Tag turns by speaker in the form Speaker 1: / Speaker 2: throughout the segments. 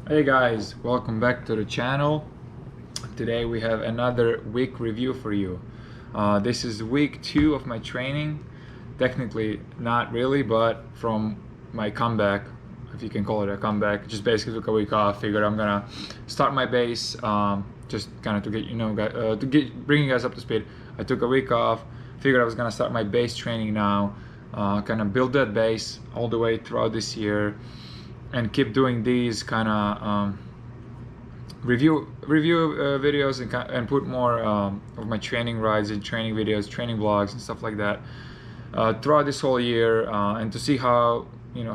Speaker 1: Hey guys, welcome back to the channel. Today we have another week review for you. This is week 2 of my training. Technically not really, but from my comeback, if you can call it a comeback, just basically took a week off. Figured I'm gonna start my base, just kind of to get bringing you guys up to speed. I took a week off. Figured I was gonna start my base training now, kind of build that base all the way throughout this year, and keep doing these kind of review videos and put more of my training rides and training videos, training vlogs and stuff like that throughout this whole year, and to see how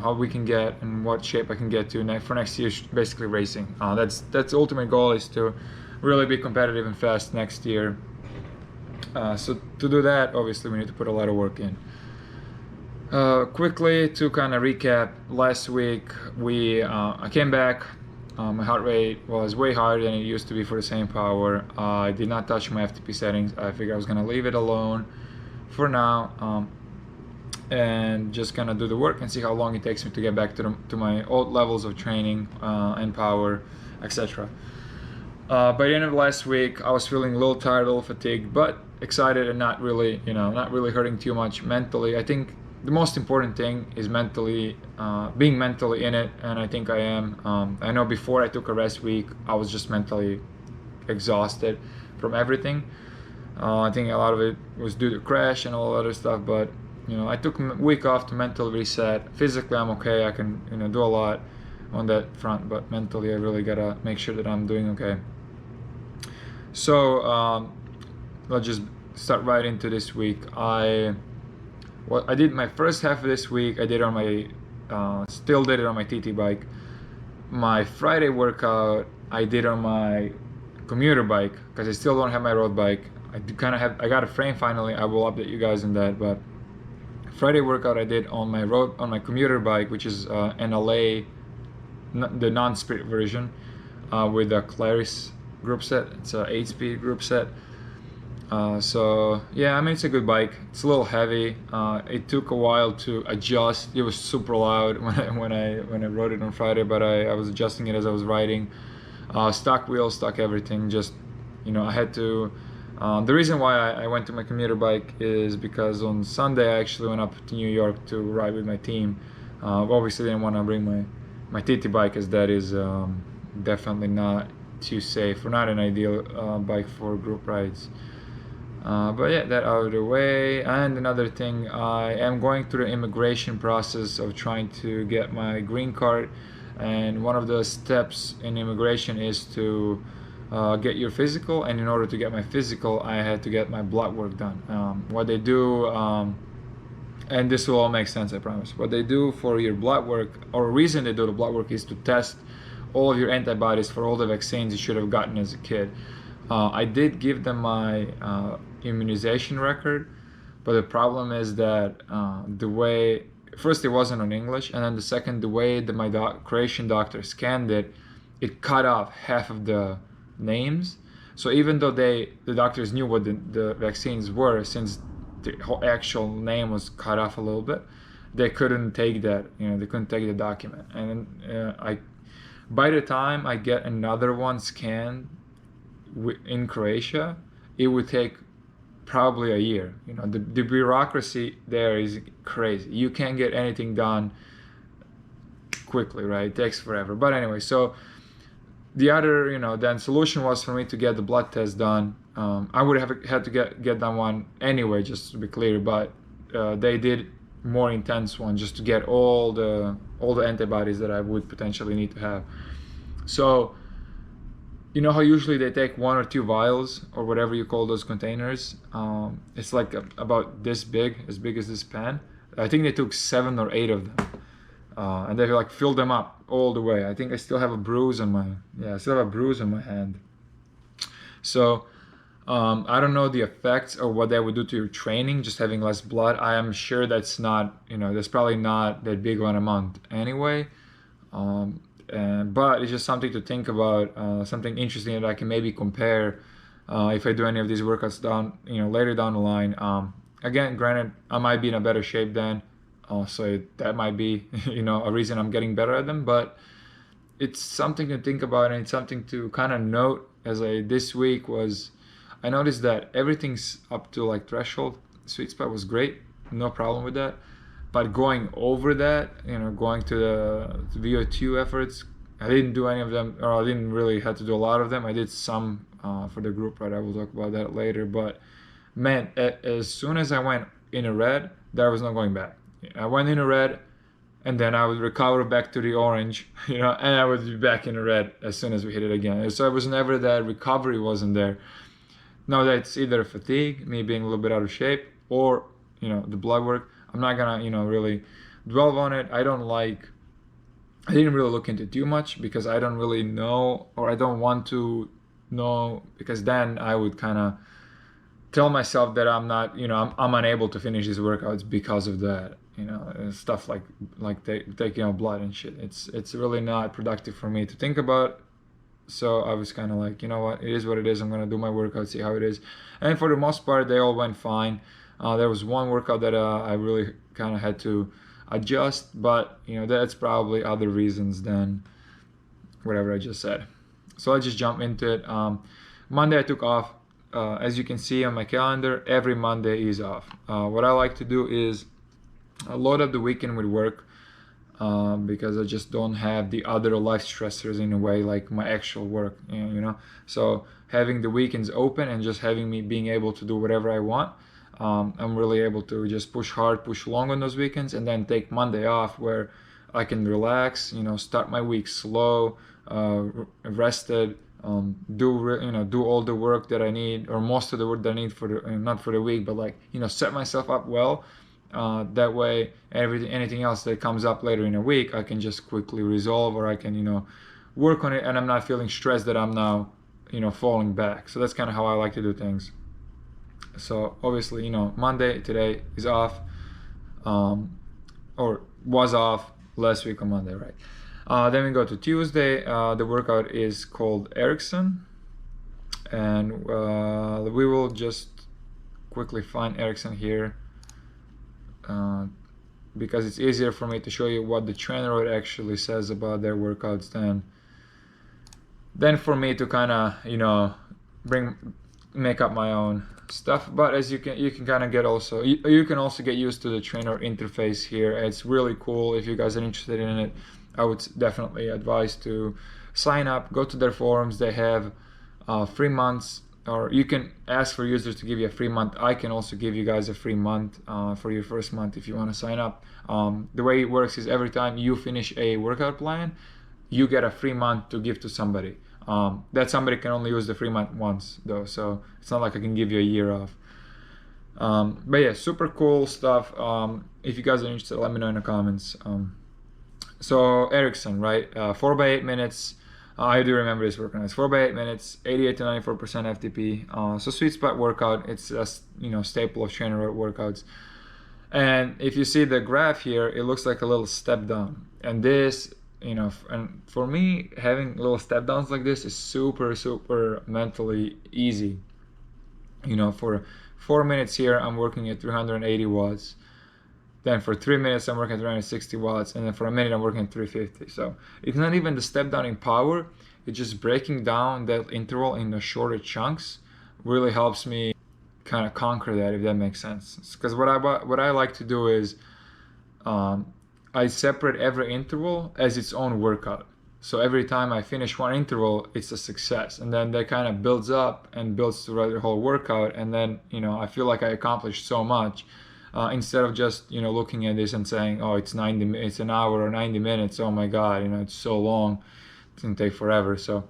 Speaker 1: how we can get and what shape I can get to for next year, basically racing. That's the ultimate goal, is to really be competitive and fast next year. So to do that, obviously we need to put a lot of work in. Quickly to kind of recap, last week I came back. My heart rate was way higher than it used to be for the same power. I did not touch my FTP settings. I figured I was gonna leave it alone for now, and just gonna do the work and see how long it takes me to get back to my old levels of training and power, etc. By the end of last week, I was feeling a little tired, a little fatigued, but excited and not really hurting too much mentally. I think the most important thing is being mentally in it, and I think I am. I know before I took a rest week, I was just mentally exhausted from everything. I think a lot of it was due to crash and all other stuff, but I took a week off to mentally reset. Physically, I'm okay. I can do a lot on that front, but mentally, I really gotta make sure that I'm doing okay. So let's just start right into this week. What I did my first half of this week, I did on my still did it on my TT bike. My Friday workout I did on my commuter bike, because I still don't have my road bike. I got a frame finally. I will update you guys on that. But Friday workout I did on my commuter bike, which is an LA, the non-spirit version, with a Claris group set. It's a 8-speed group set. So yeah, I mean, it's a good bike. It's a little heavy. It took a while to adjust. It was super loud when I rode it on Friday, but I was adjusting it as I was riding. Stock wheels, stock everything. Just I had to. The reason why I went to my commuter bike is because on Sunday I actually went up to New York to ride with my team. Obviously didn't want to bring my TT bike, as that is definitely not too safe, or not an ideal bike for group rides. But yeah, that out of the way. And another thing, I am going through the immigration process of trying to get my green card, and one of the steps in immigration is to get your physical. And in order to get my physical, I had to get my blood work done. What they do, and this will all make sense, I promise. What they do for your blood work, or reason they do the blood work, is to test all of your antibodies for all the vaccines you should have gotten as a kid. I did give them my immunization record, but the problem is that first it wasn't on English, and then the second, the way that my Croatian doctor scanned it, it cut off half of the names. So even though the doctors knew what the vaccines were, since the whole actual name was cut off a little bit, they couldn't take that. They couldn't take the document, and by the time I get another one scanned in Croatia, it would take probably a year. The bureaucracy there is crazy. You can't get anything done quickly, right? It takes forever. But anyway, so the other then solution was for me to get the blood test done. I would have had to get done one anyway, just to be clear, but they did more intense one just to get all the antibodies that I would potentially need to have. So how usually they take 1 or 2 vials, or whatever you call those containers. It's like about this big, as big as this pan. I think they took 7 or 8 of them, and they like filled them up all the way. I think I still have a bruise on my hand. So I don't know the effects or what that would do to your training, just having less blood. I am sure that's probably not that big of an amount anyway. But it's just something to think about, something interesting that I can maybe compare if I do any of these workouts later down the line. Again, granted, I might be in a better shape then, so that might be a reason I'm getting better at them. But it's something to think about, and it's something to kind of note. As this week was, I noticed that everything's up to like threshold. Sweet spot was great, no problem with that. But going over that, going to the VO2 efforts, I didn't do any of them, or I didn't really have to do a lot of them. I did some for the group, right? I will talk about that later. But man, as soon as I went in a red, there was no going back. I went in a red, and then I would recover back to the orange, and I would be back in the red as soon as we hit it again. So it was never that recovery wasn't there. Now that's either fatigue, me being a little bit out of shape, or the blood work. I'm not gonna really dwell on it. I didn't really look into it too much because I don't really know, or I don't want to know, because then I would kind of tell myself that I'm not, I'm unable to finish these workouts because of that. Stuff like taking blood and shit. It's really not productive for me to think about. So I was kind of like, you know what, it is what it is. I'm gonna do my workout, see how it is. And for the most part, they all went fine. There was one workout that I really kind of had to adjust, but that's probably other reasons than whatever I just said. So I just jump into it. Monday I took off. As you can see on my calendar, every Monday is off. What I like to do is load up the weekend with work, because I just don't have the other life stressors in a way, like my actual work, so having the weekends open and just having me being able to do whatever I want, I'm really able to just push hard, push long on those weekends, and then take Monday off where I can relax, start my week slow, rested, do all the work that I need, or most of the work that I need for the not for the week, but set myself up well. That way, anything else that comes up later in a week, I can just quickly resolve, or I can work on it, and I'm not feeling stressed that I'm now falling back. So that's kind of how I like to do things. So obviously, Monday today is off, or was off last week on Monday, right? Then we go to Tuesday. The workout is called Ericsson, and we will just quickly find Ericsson here, because it's easier for me to show you what the trainer actually says about their workouts than for me to kind of make up my own stuff. But as you can kind of get also, you can also get used to the trainer interface here. It's really cool. If you guys are interested in it, I would definitely advise to sign up, go to their forums. They have 3 months, or you can ask for users to give you a free month. I can also give you guys a free month for your first month if you want to sign up. The way it works is every time you finish a workout plan, you get a free month to give to somebody. That somebody can only use the free month once though, so it's not like I can give you a year off. But yeah, super cool stuff. If you guys are interested, let me know in the comments. So Ericsson, right? 4x8 minutes. I do remember this workout. It's 4x8 minutes, 88 to 94% FTP. So sweet spot workout. It's a staple of trainer workouts. And if you see the graph here, it looks like a little step down. And this, and for me, having little step downs like this is super mentally easy. For 4 minutes here, I'm working at 380 watts. Then for 3 minutes, I'm working at 360 watts. And then for a minute, I'm working at 350. So it's not even the step down in power. It's just breaking down that interval into shorter chunks really helps me kind of conquer that, if that makes sense. Because what I like to do is I separate every interval as its own workout. So every time I finish one interval, it's a success. And then that kind of builds up and builds throughout the whole workout. And then, I feel like I accomplished so much. Instead of just looking at this and saying, oh, it's an hour or 90 minutes, oh my god, it's so long, it's gonna take forever. So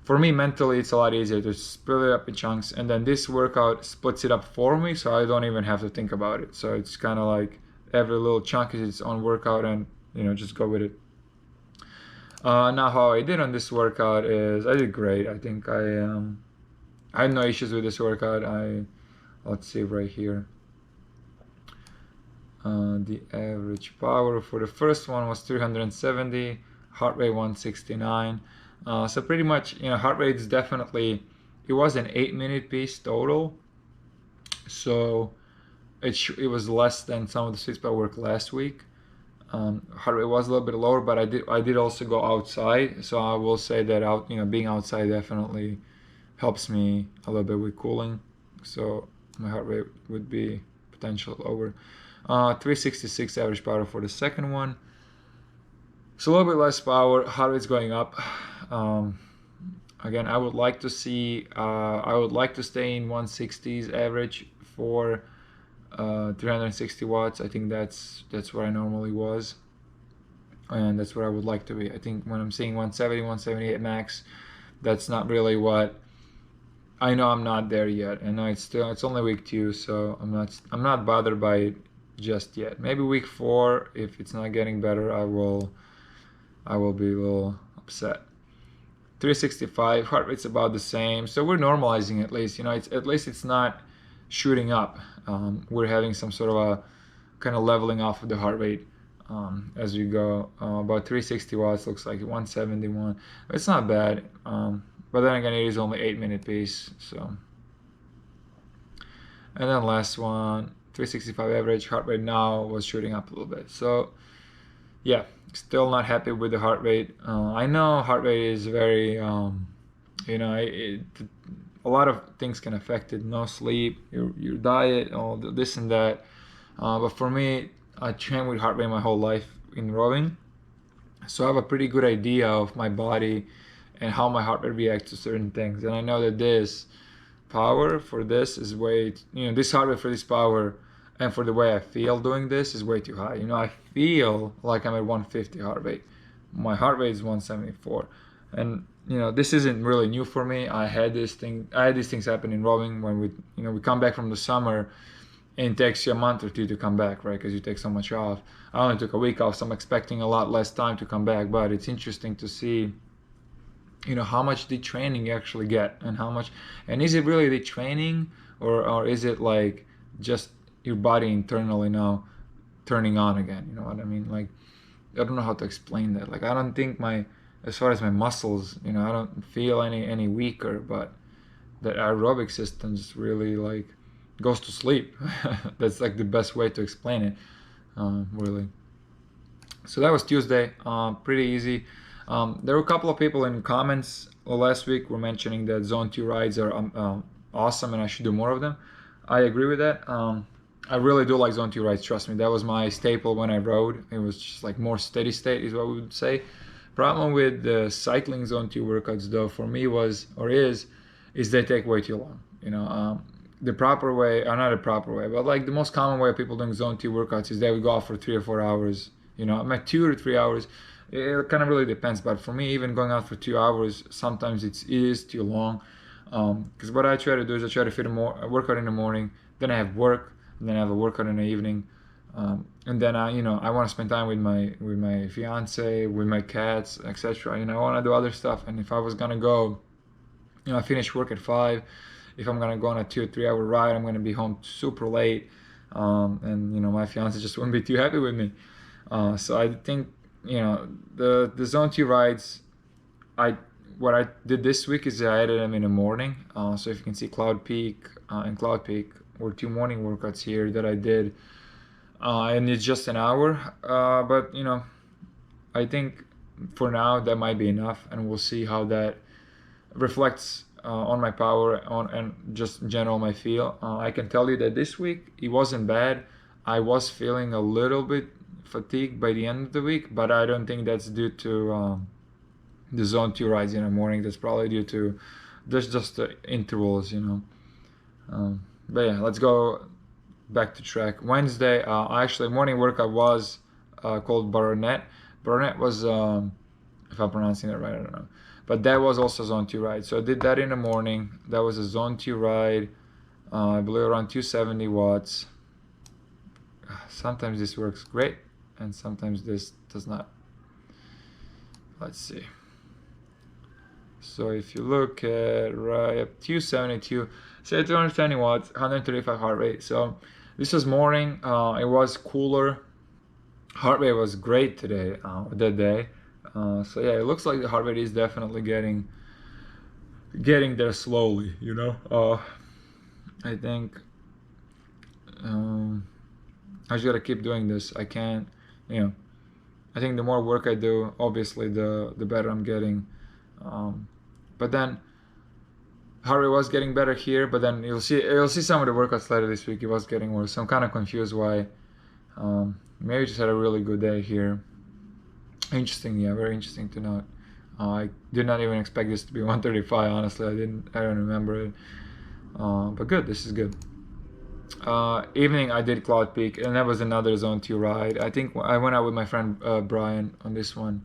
Speaker 1: for me, mentally, it's a lot easier to split it up in chunks, and then this workout splits it up for me, so I don't even have to think about it. So it's kind of like every little chunk is its own workout, and just go with it. Now how I did on this workout is I did great. I think I had no issues with this workout. Let's see right here. The average power for the first one was 370, heart rate 169. So pretty much, heart rate is definitely, it was an 8-minute piece total. So it was less than some of the sweet spot work last week. Heart rate was a little bit lower, but I did also go outside, so I will say that being outside definitely helps me a little bit with cooling. So my heart rate would be potential lower. 366 average power for the second one. So a little bit less power. Heart rate's going up. Again, I would like to see. I would like to stay in 160s average for 360 watts. I think that's where I normally was, and that's where I would like to be. I think when I'm seeing 170, 178 max, that's not really what I know. I'm not there yet, and it's only week 2, so I'm not bothered by it just yet. Maybe week 4, if it's not getting better, I will be a little upset. 365 heart rate's about the same, so we're normalizing at least. At least it's not shooting up. We're having some sort of a kind of leveling off of the heart rate as we go. About 360 watts looks like 171. It's not bad, but then again, it is only 8-minute piece. So, and then last one, 365 average heart rate now was shooting up a little bit. So yeah, still not happy with the heart rate. I know heart rate is very, a lot of things can affect it. No sleep, your diet, all this and that. But for me, I trained with heart rate my whole life in rowing, so I have a pretty good idea of my body and how my heart rate reacts to certain things. And I know that this power for this is this heart rate for this power and for the way I feel doing this is way too high. I feel like I'm at 150 heart rate. My heart rate is 174, and this isn't really new for me. I had these things happen in rowing when we come back from the summer, and it takes you a month or 2 to come back, right? Because you take so much off. I only took a week off, so I'm expecting a lot less time to come back. But it's interesting to see, how much the training you actually get, and is it really the training, or is it like just your body internally now turning on again? You know what I mean? Like, I don't know how to explain that. Like, I don't think as far as my muscles, I don't feel any weaker, but the aerobic system just really like goes to sleep. That's like the best way to explain it, really. So that was Tuesday. Pretty easy. There were a couple of people in comments last week were mentioning that Zone 2 rides are awesome and I should do more of them. I agree with that. I really do like Zone 2 rides, trust me. That was my staple when I rode. It was just like more steady state is what we would say. Problem with the cycling Zone 2 workouts though for me is they take way too long. The proper way, or not the proper way, but like the most common way of people doing Zone 2 workouts is they would go out for 3 or 4 hours. I'm at 2 or 3 hours. It kind of really depends, but for me, even going out for 2 hours, sometimes it is too long. Because what I try to do is I try to fit a workout in the morning, then I have work, and then I have a workout in the evening, and then I want to spend time with my fiance, with my cats, etc. I want to do other stuff, and if I was gonna go, I finish work at 5. If I'm gonna go on a 2 or 3 hour ride, I'm gonna be home super late, and my fiance just wouldn't be too happy with me. So I think the Zone 2 rides, what I did this week is I added them in the morning. So if you can see Cloud Peak and Cloud Peak were 2 morning workouts here that I did, and it's just an hour. But I think for now that might be enough, and we'll see how that reflects on my power and just in general my feel. I can tell you that this week it wasn't bad. I was feeling a little bit fatigued by the end of the week, but I don't think that's due to the Zone 2 rides in the morning. That's probably due to just the intervals. But yeah, let's go back to track. Wednesday, actually morning workout was called Baronet. Baronet was, if I'm pronouncing it right, I don't know. But that was also Zone 2 ride. So I did that in the morning. That was a Zone 2 ride, I believe around 270 watts. Sometimes this works great, and sometimes this does not. Let's see. So if you look at right up 272, say 220 watts, 135 heart rate. So this was morning. It was cooler. Heart rate was great today, that day. So yeah, it looks like the heart rate is definitely getting there slowly. I think I just gotta keep doing this. I can't, I think the more work I do, obviously the better I'm getting. But then heart rate was getting better here, but then you'll see some of the workouts later this week. It was getting worse. So I'm kind of confused why. Maybe just had a really good day here. Interesting, yeah, very interesting to note. I did not even expect this to be 135. Honestly, I don't remember it. But good, this is good. Evening I did Cloud Peak, and that was another Zone 2 ride. I think I went out with my friend Brian on this one,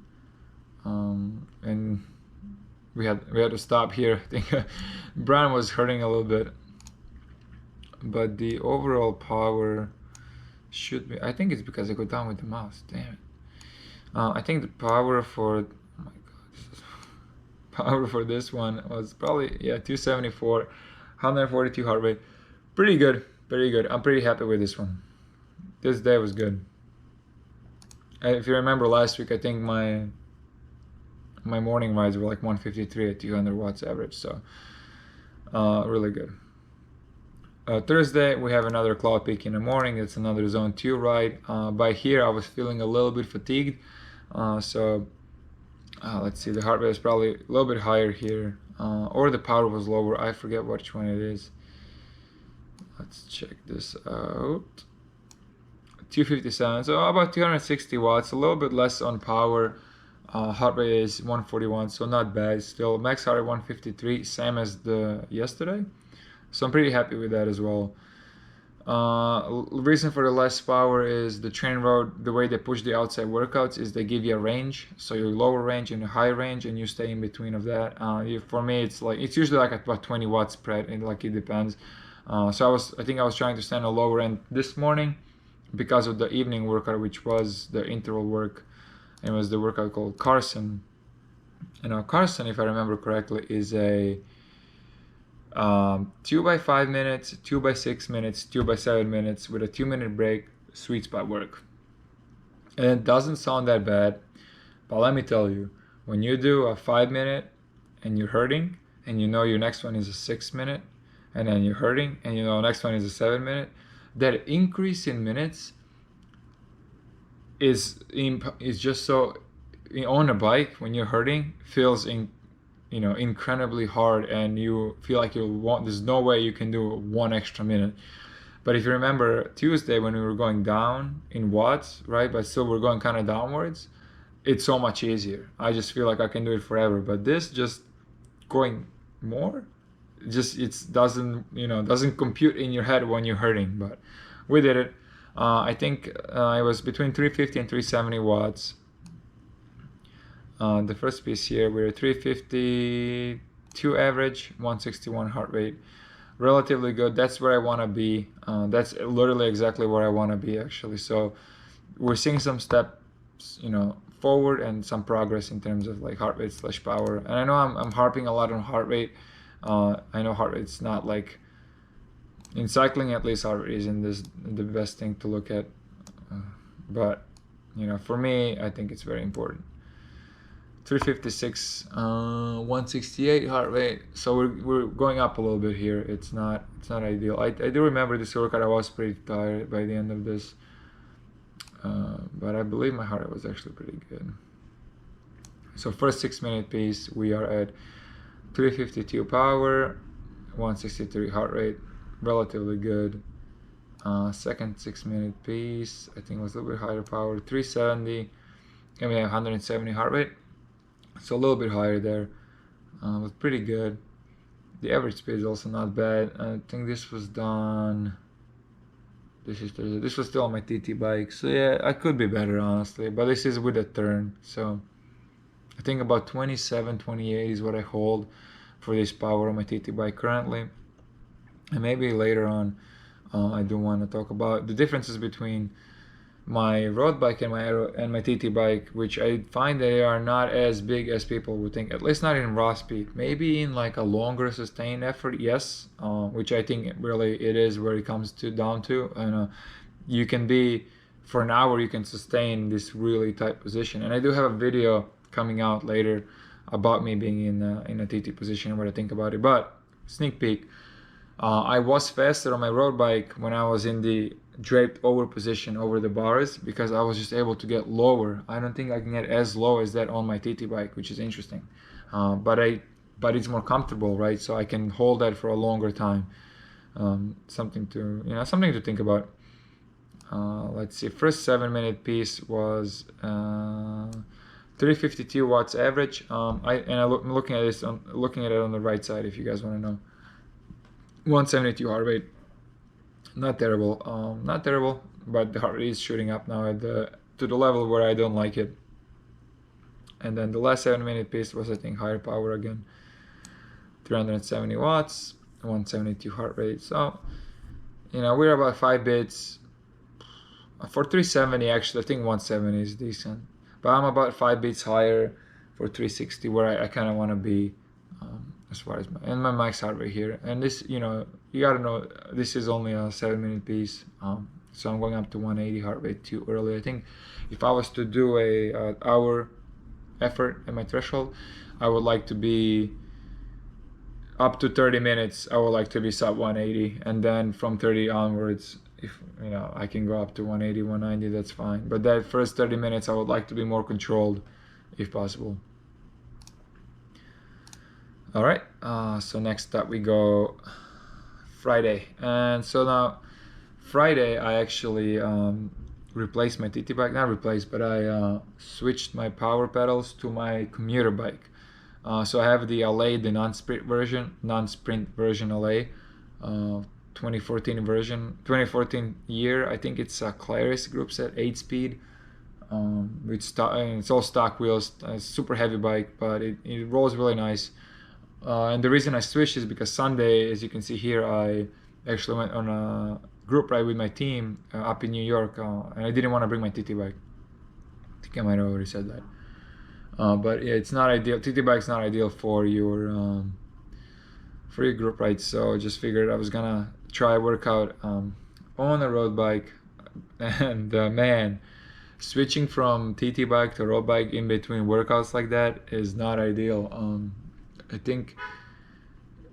Speaker 1: and we had to stop here. I think Brian was hurting a little bit, but the overall power should be. I think it's because I go down with the mouse. Damn it. I think the power for power for this one was probably 274, 142 heart rate. Pretty good. Very good. I'm pretty happy with this one. This day was good. If you remember last week, I think my morning rides were like 153 at 200 watts average. So really good. Thursday we have another Cloud Peak in the morning. It's another Zone 2 ride. By here I was feeling a little bit fatigued. So let's see. The heart rate is probably a little bit higher here, or the power was lower. I forget which one it is. Let's check this out. 257, so about 260 watts, a little bit less on power. Heart rate is 141, so not bad. Still, max heart rate 153, same as the yesterday. So I'm pretty happy with that as well. Reason for the less power is the train road. The way they push the outside workouts is they give you a range, so your lower range and a high range, and you stay in between of that. For me, it's usually like about 20 watt spread, and like it depends. So I think I was trying to stand a lower end this morning because of the evening workout, which was the interval work. It was the workout called Carson. And Carson, if I remember correctly, is a 2 by 5 minutes, 2 by 6 minutes, 2 by 7 minutes with a 2-minute break, sweet spot work. And it doesn't sound that bad, but let me tell you, when you do a 5-minute and you're hurting, and you know your next one is a 6-minute, and then you're hurting, and you know next one is a 7-minute, that increase in minutes is just so, on a bike when you're hurting feels incredibly hard, and you feel like there's no way you can do 1 extra minute. But if you remember Tuesday when we were going down in watts, right, but still we're going kind of downwards, it's so much easier. I just feel like I can do it forever. But this just going more, it doesn't compute in your head when you're hurting. But we did it. I think it was between 350 and 370 watts. The first piece here, we're 352 average, 161 heart rate, relatively good. That's where I want to be. That's literally exactly where I want to be, actually. So we're seeing some steps forward and some progress in terms of like heart rate / power. And I know I'm harping a lot on heart rate. I know heart rate's not like, in cycling at least, heart rate isn't the best thing to look at, but for me, I think it's very important. 356, 168 heart rate, so we're going up a little bit here. It's not ideal. I do remember this workout, I was pretty tired by the end of this, but I believe my heart rate was actually pretty good. So first 6-minute piece, we are at 352 power, 163 heart rate, relatively good. Second 6-minute piece, I think was a little bit higher power, 370, and we have 170 heart rate, so a little bit higher there. Was pretty good. The average speed is also not bad. I think this was done. This was still on my TT bike, so yeah, I could be better, honestly, but this is with a turn, so I think about 27, 28 is what I hold for this power on my TT bike currently. And maybe later on, I do want to talk about the differences between my road bike and my TT bike, which I find they are not as big as people would think, at least not in raw speed. Maybe in like a longer sustained effort, yes, which I think really it is where it comes down to. And you can be, for an hour, you can sustain this really tight position. And I do have a video coming out later about me being in a TT position and what I think about it. But sneak peek. I was faster on my road bike when I was in the draped over position over the bars because I was just able to get lower. I don't think I can get as low as that on my TT bike, which is interesting. But it's more comfortable, right? So I can hold that for a longer time. Something to think about. Let's see. First 7-minute piece was 352 watts average. I'm looking at this. I'm looking at it on the right side. If you guys want to know, 172 heart rate. Not terrible. Not terrible, but the heart rate is shooting up now to the level where I don't like it. And then the last 7-minute piece was, I think, higher power again. 370 watts, 172 heart rate. So, we're about 5 bits. For 370, actually, I think 170 is decent. But I'm about 5 bits higher for 360, where I kind of want to be as far as my max heart rate here. And this, you gotta know, this is only a 7-minute piece. So I'm going up to 180 heart rate too early. I think if I was to do a hour effort at my threshold, I would like to be up to 30 minutes. I would like to be sub 180, and then from 30 onwards, if I can go up to 180, 190, that's fine. But that first 30 minutes, I would like to be more controlled, if possible. All right. So next up we go Friday, and so now Friday I actually replaced my TT bike. Not replaced, but I switched my power pedals to my commuter bike. So I have the LA, the non-sprint version LA, 2014 year. I think it's a Claris group set 8-speed. It's all stock wheels. It's a super heavy bike, but it rolls really nice. And the reason I switched is because Sunday, as you can see here, I actually went on a group ride with my team up in New York, and I didn't want to bring my TT bike. I think I might have already said that. But yeah, it's not ideal. TT bike's not ideal for your group rides. So I just figured I was gonna try a workout on a road bike, and man, switching from TT bike to road bike in between workouts like that is not ideal. I think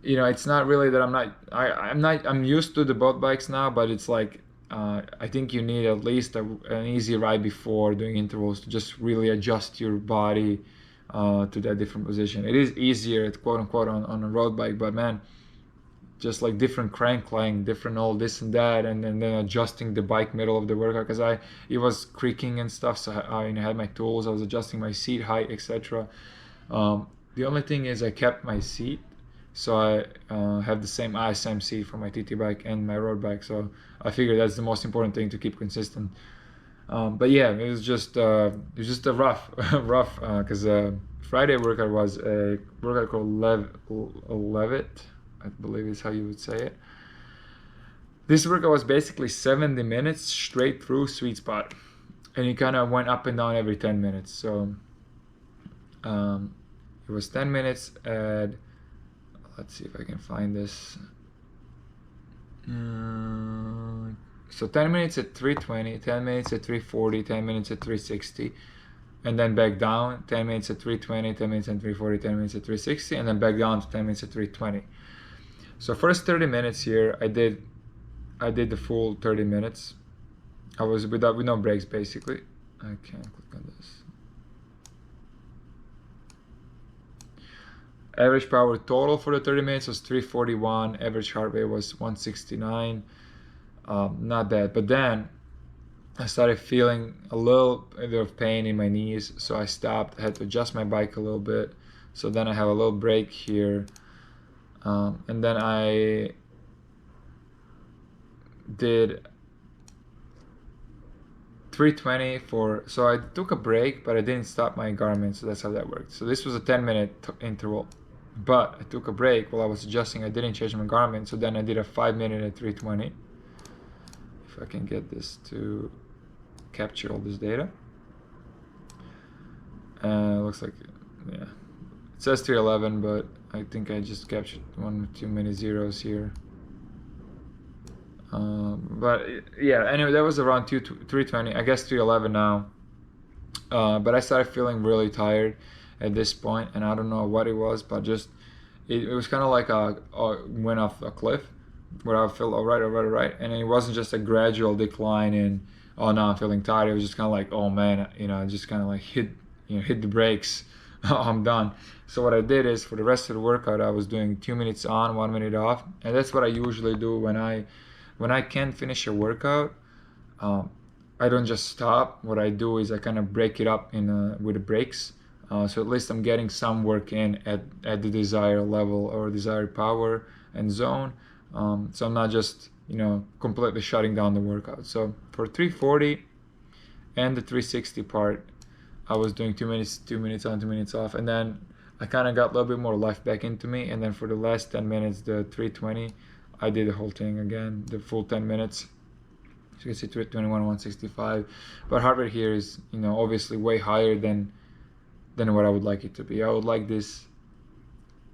Speaker 1: it's not really that I'm used to the both bikes now, but it's like I think you need at least an easy ride before doing intervals to just really adjust your body to that different position. It is easier, quote unquote, on a road bike, but man, just like different crank length, different all this and that, and then adjusting the bike middle of the workout, because it was creaking and stuff, so I had my tools, I was adjusting my seat height, etc. The only thing is I kept my seat, so I have the same ISM seat for my TT bike and my road bike, so I figured that's the most important thing to keep consistent. But yeah, it was just a rough because Friday workout was a workout called Levitt, I believe is how you would say it. This workout was basically 70 minutes straight through sweet spot, and it kind of went up and down every 10 minutes. So it was 10 minutes at, let's see if I can find this. So 10 minutes at 320, 10 minutes at 340, 10 minutes at 360, and then back down, 10 minutes at 320, 10 minutes at 340, 10 minutes at 360, and then back down to 10 minutes at 320. So first 30 minutes here, I did the full 30 minutes. I was with no breaks basically. I can't click on this. Average power total for the 30 minutes was 341. Average heart rate was 169. Not bad. But then I started feeling a little bit of pain in my knees, so I stopped. I had to adjust my bike a little bit. So then I have a little break here. And then I did 320 so I took a break, but I didn't stop my Garmin, so that's how that worked. So this was a 10-minute interval, but I took a break while I was adjusting. I didn't change my Garmin, so then I did a 5-minute at 320. If I can get this to capture all this data. Looks like, yeah, it says 311, but I think I just captured 1 or 2 many zeros here. But yeah, anyway, that was around 320, I guess 311 now. But I started feeling really tired at this point, and I don't know what it was, but just it was kind of like I went off a cliff. where I felt all right, and it wasn't just a gradual decline in, oh, now I'm feeling tired. It was just kind of like, oh man, just kind of like hit the brakes. I'm done. So what I did is, for the rest of the workout, I was doing 2 minutes on, 1 minute off, and that's what I usually do when I can't finish a workout. I don't just stop. What I do is I kind of break it up with the breaks. So at least I'm getting some work in at the desired level or desired power and zone. So I'm not just completely shutting down the workout. So for 340 and the 360 part, I was doing 2 minutes, 2 minutes on, 2 minutes off, and then I kind of got a little bit more life back into me. And then for the last 10 minutes, the 320, I did the whole thing again, the full 10 minutes. So you can see 321, 165. But heart rate here is, obviously way higher than what I would like it to be. I would like this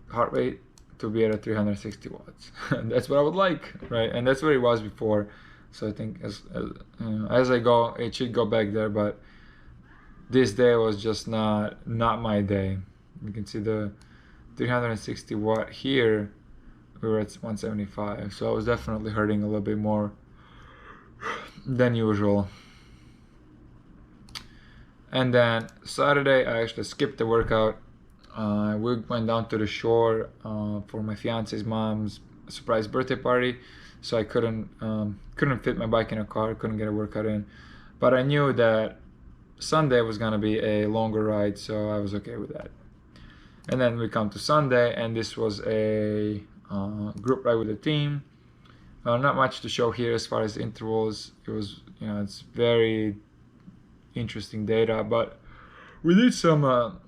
Speaker 1: heart rate to be at a 360 watts. That's what I would like, right? And that's where it was before. So I think as I go, it should go back there. But this day was just not my day. You can see the 360 watt here. We were at 175. So I was definitely hurting a little bit more than usual. And then Saturday, I actually skipped the workout. We went down to the shore for my fiance's mom's surprise birthday party, so I couldn't fit my bike in a car, couldn't get a workout in. But I knew that Sunday was gonna be a longer ride, so I was okay with that. And then we come to Sunday, and this was a group ride with the team. Not much to show here as far as intervals. It was, it's very interesting data, but we did some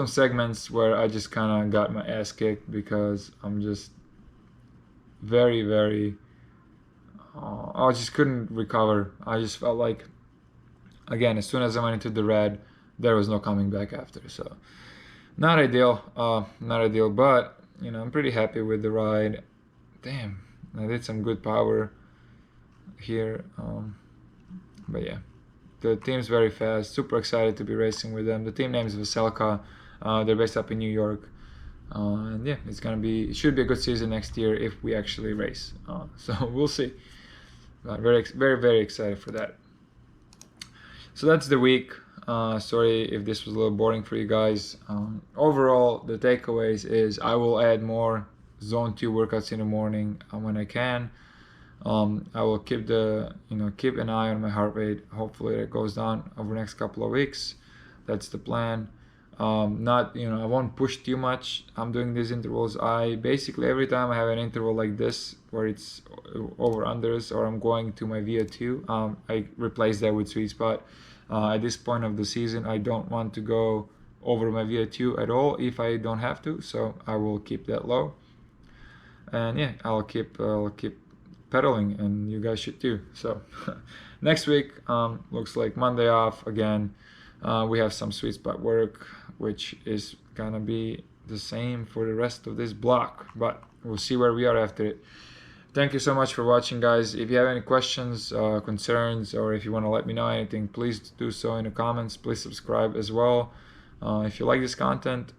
Speaker 1: segments where I just kind of got my ass kicked because I'm just very I just couldn't recover. I just felt like, again, as soon as I went into the red, there was no coming back after. So not ideal, but I'm pretty happy with the ride. Damn, I did some good power here, but yeah, the team's very fast. Super excited to be racing with them. The team name is VESELKA. They're based up in New York, and yeah, it should be a good season next year if we actually race. So we'll see. Very excited for that. So that's the week. Sorry if this was a little boring for you guys. Overall, the takeaways is I will add more zone 2 workouts in the morning when I can. I will keep an eye on my heart rate. Hopefully it goes down over the next couple of weeks. That's the plan. I won't push too much. I'm doing these intervals. I basically, every time I have an interval like this where it's over unders or I'm going to my VO2, I replace that with sweet spot. At this point of the season, I don't want to go over my VO2 at all if I don't have to, so I will keep that low. And yeah, I'll keep pedaling, and you guys should too. So next week looks like Monday off again. We have some sweet spot work, which is gonna be the same for the rest of this block, but we'll see where we are after it. Thank you so much for watching, guys. If you have any questions, concerns, or if you want to let me know anything, please do so in the comments. Please subscribe as well if you like this content.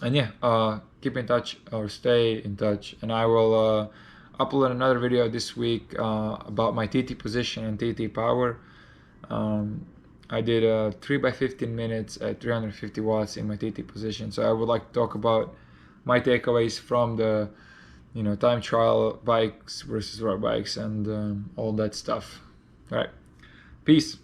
Speaker 1: And yeah, keep in touch or stay in touch, and I will upload another video this week about my TT position and TT power. I did 3 by 15 minutes at 350 watts in my TT position, so I would like to talk about my takeaways from the time trial bikes versus road bikes and all that stuff. All right, peace.